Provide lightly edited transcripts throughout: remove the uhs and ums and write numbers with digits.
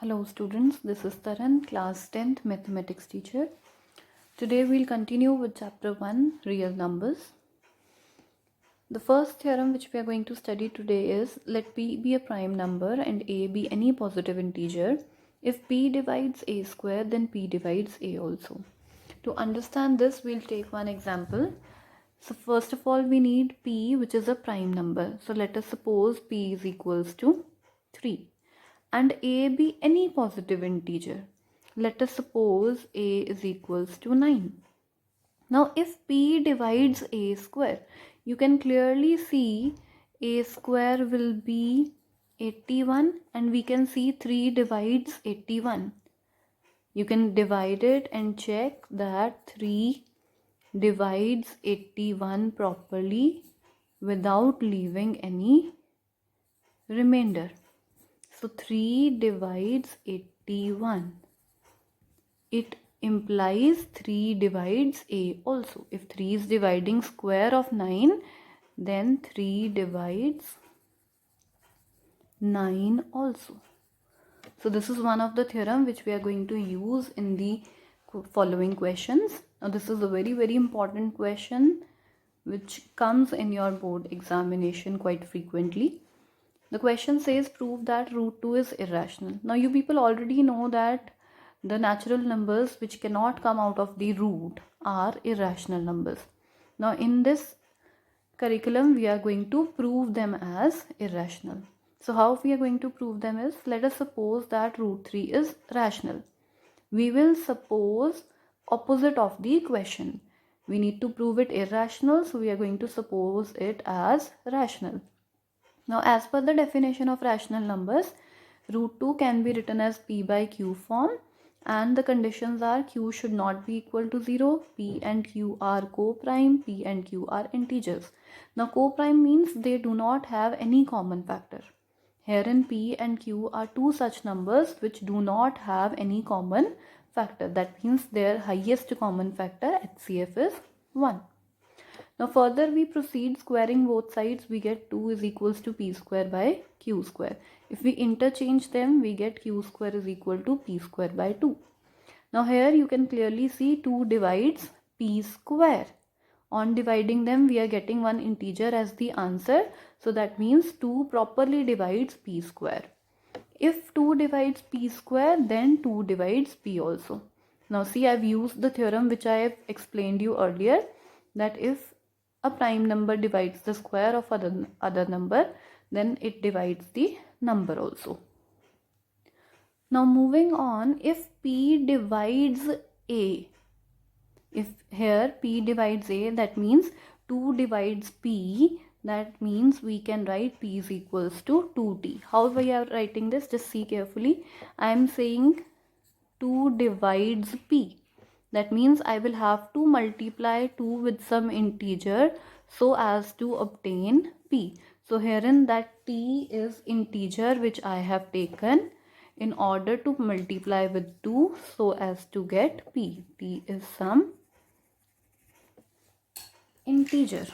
Hello students, this is Taran, class 10th mathematics teacher. Today we'll continue with chapter 1, real numbers. The first theorem which we are going to study today is let p be a prime number and a be any positive integer. If p divides a square, then p divides a also. To understand this, we'll take one example. So first of all, we need p, which is a prime number. So let us suppose p is equals to 3 and a be any positive integer. Let us suppose a is equals to 9. Now if p divides a square, you can clearly see a square will be 81 and we can see 3 divides 81. You can divide it and check that 3 divides 81 properly without leaving any remainder. So 3 divides 81. It implies 3 divides a also. If 3 is dividing square of 9, then 3 divides 9 also. So this is one of the theorem which we are going to use in the following questions. Now this is a very important question which comes in your board examination quite frequently. The question says prove that root 2 is irrational. Now you people already know that the natural numbers which cannot come out of the root are irrational numbers. Now in this curriculum we are going to prove them as irrational. So how we are going to prove them is, let us suppose that root 3 is rational. We will suppose opposite of the equation. We need to prove it irrational, so we are going to suppose it as rational. Now as per the definition of rational numbers, root 2 can be written as p by q form, and the conditions are q should not be equal to 0, p and q are co-prime, p and q are integers. Now co-prime means they do not have any common factor. Herein p and q are two such numbers which do not have any common factor. That means their highest common factor HCF is 1. Now further we proceed, squaring both sides, we get 2 is equals to p square by q square. If we interchange them, we get q square is equal to p square by 2. Now here you can clearly see 2 divides p square. On dividing them, we are getting one integer as the answer. So that means 2 properly divides p square. If 2 divides p square, then 2 divides p also. Now see, I've used the theorem which I have explained you earlier, that if a prime number divides the square of other number, then it divides the number also. Now moving on, if p divides a, if here p divides a, that means 2 divides p, that means we can write p is equals to 2t. How we are writing this? Just see carefully. I am saying 2 divides p. That means I will have to multiply 2 with some integer so as to obtain p. So herein that t is integer which I have taken in order to multiply with 2 so as to get p. T is some integer.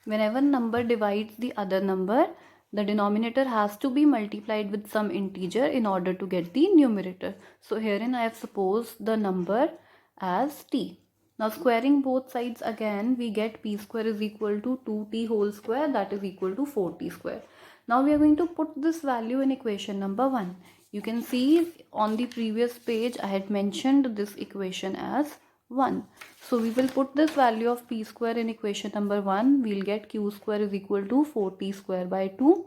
Whenever number divides the other number, the denominator has to be multiplied with some integer in order to get the numerator. So herein I have supposed the number as t. Now squaring both sides again, we get p square is equal to 2t whole square, that is equal to 4t square. Now we are going to put this value in equation number 1. You can see on the previous page I had mentioned this equation as 1. So we will put this value of p square in equation number 1. We'll get q square is equal to 4t square by 2.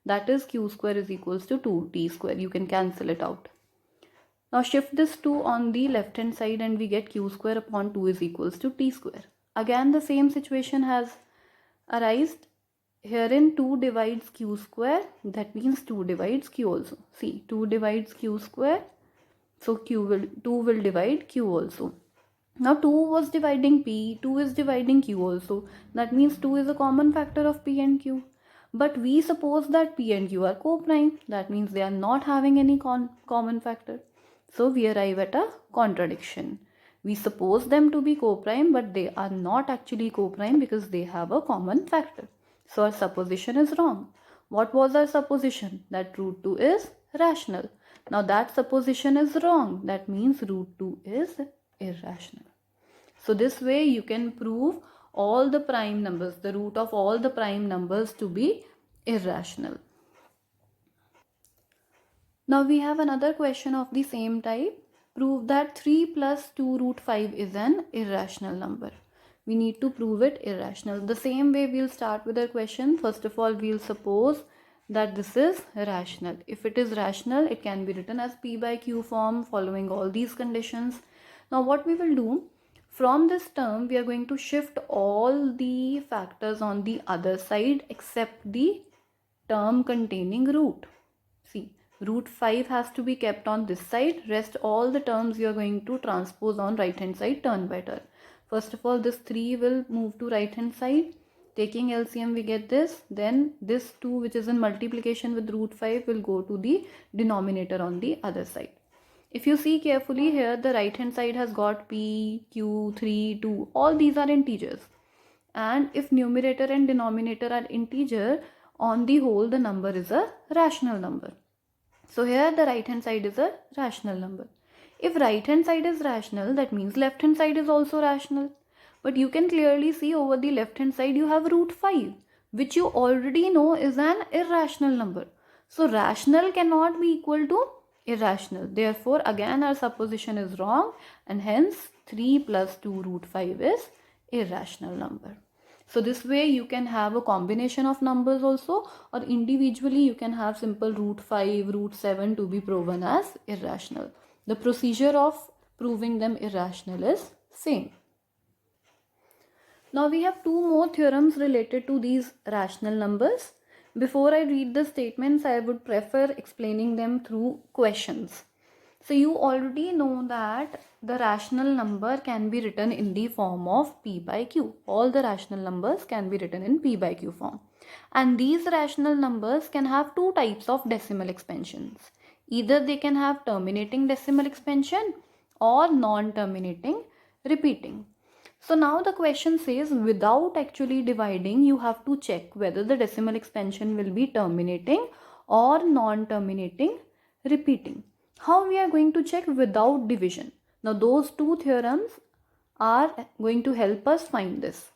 That is q square is equals to 2t square. You can cancel it out. Now shift this 2 on the left hand side and we get q square upon 2 is equals to t square. Again the same situation has arisen. Herein 2 divides q square, that means 2 divides q also. See, 2 divides q square, so 2 will divide q also. Now 2 was dividing p, 2 is dividing q also. That means 2 is a common factor of p and q. But we suppose that p and q are co-prime. That means they are not having any common factor. So we arrive at a contradiction. We suppose them to be co-prime, but they are not actually co-prime because they have a common factor. So our supposition is wrong. What was our supposition? That root 2 is rational. Now that supposition is wrong. That means root 2 is irrational. So this way you can prove all the prime numbers, the root of all the prime numbers to be irrational. Now we have another question of the same type. Prove that 3 plus 2 root 5 is an irrational number. We need to prove it irrational. The same way we'll start with our question. First of all, we'll suppose that this is rational. If it is rational, it can be written as P by Q form following all these conditions. Now what we will do, from this term, we are going to shift all the factors on the other side except the term containing root. See, root 5 has to be kept on this side. Rest all the terms you are going to transpose on right hand side turn by turn. First of all, this 3 will move to right hand side. Taking LCM, we get this. Then this 2, which is in multiplication with root 5, will go to the denominator on the other side. If you see carefully here, the right hand side has got P, Q, 3, 2. All these are integers. And if numerator and denominator are integer, on the whole, the number is a rational number. So here the right hand side is a rational number. If right hand side is rational, that means left hand side is also rational. But you can clearly see over the left hand side you have root 5, which you already know is an irrational number. So rational cannot be equal to irrational. Therefore again our supposition is wrong, and hence 3 plus 2 root 5 is irrational number. So this way you can have a combination of numbers also, or individually you can have simple root 5, root 7 to be proven as irrational. The procedure of proving them irrational is same. Now we have two more theorems related to these rational numbers. Before I read the statements, I would prefer explaining them through questions. So you already know that the rational number can be written in the form of P by Q. All the rational numbers can be written in P by Q form. And these rational numbers can have two types of decimal expansions. Either they can have terminating decimal expansion or non-terminating repeating. So now the question says, without actually dividing, you have to check whether the decimal expansion will be terminating or non-terminating repeating. How we are going to check without division? Now those two theorems are going to help us find this.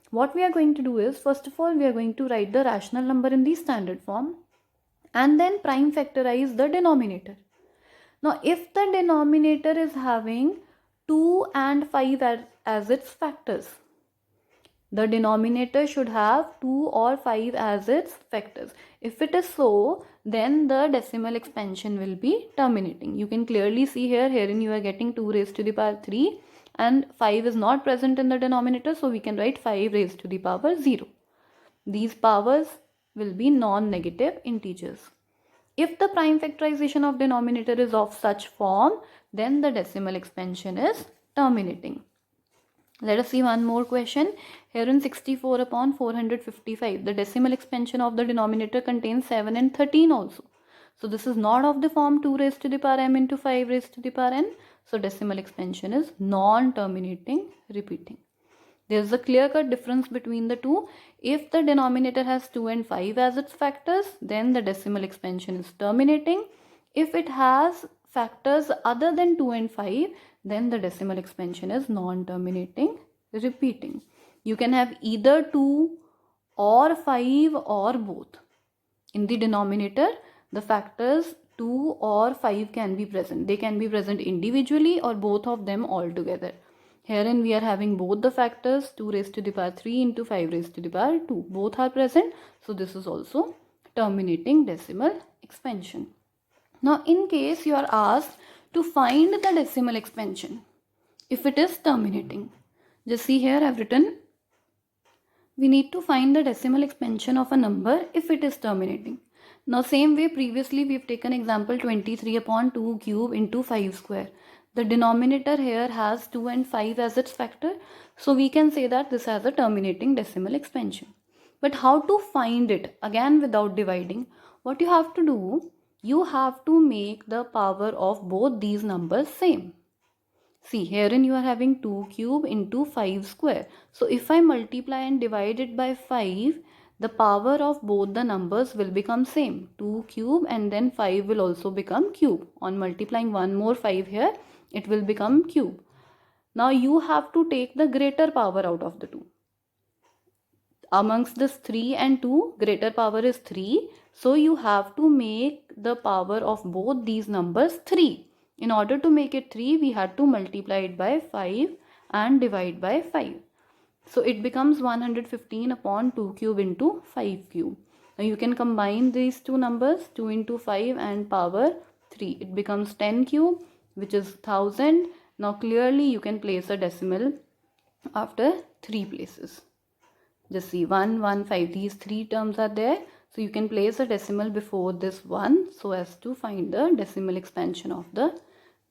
What we are going to do is, first of all, we are going to write the rational number in the standard form and then prime factorize the denominator. Now if the denominator is having 2 and 5 as its factors, the denominator should have 2 or 5 as its factors. If it is so, then the decimal expansion will be terminating. You can clearly see herein you are getting 2 raised to the power 3 and 5 is not present in the denominator, so we can write 5 raised to the power 0. These powers will be non-negative integers. If the prime factorization of denominator is of such form, then the decimal expansion is terminating. Let us see one more question. Here in 64 upon 455, the decimal expansion of the denominator contains 7 and 13 also. So this is not of the form 2 raised to the power m into 5 raised to the power n. So decimal expansion is non-terminating repeating. There is a clear-cut difference between the two. If the denominator has 2 and 5 as its factors, then the decimal expansion is terminating. If it has factors other than 2 and 5, then the decimal expansion is non-terminating repeating. You can have either 2 or 5 or both. In the denominator, the factors 2 or 5 can be present. They can be present individually or both of them all together. Herein we are having both the factors 2 raised to the power 3 into 5 raised to the power 2. Both are present. So this is also terminating decimal expansion. Now in case you are asked to find the decimal expansion, if it is terminating, just see here I have written, we need to find the decimal expansion of a number if it is terminating. Now same way previously we have taken example 23 upon 2 cube into 5 square. The denominator here has 2 and 5 as its factor. So we can say that this has a terminating decimal expansion. But how to find it? Again without dividing. What you have to do, you have to make the power of both these numbers same. See, herein you are having 2 cube into 5 square. So if I multiply and divide it by 5, the power of both the numbers will become same. 2 cube and then 5 will also become cube. On multiplying one more 5 here, it will become cube. Now you have to take the greater power out of the two. Amongst this 3 and 2, greater power is 3. So you have to make the power of both these numbers 3. In order to make it 3, we had to multiply it by 5 and divide by 5. So it becomes 115 upon 2 cube into 5 cube. Now you can combine these two numbers, 2 into 5 and power 3. It becomes 10 cube, which is 1000. Now clearly you can place a decimal after 3 places. Just see 1, 1, 5. These 3 terms are there. So you can place a decimal before this 1 so as to find the decimal expansion of the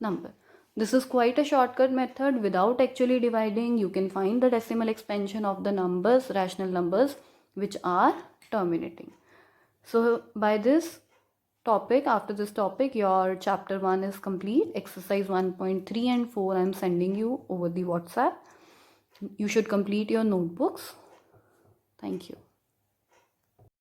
number. This is quite a shortcut method. Without actually dividing, you can find the decimal expansion of the numbers, rational numbers, which are terminating. So by this topic, after this topic, your chapter 1 is complete. Exercise 1.3 and 4 I am sending you over the WhatsApp. You should complete your notebooks. Thank you.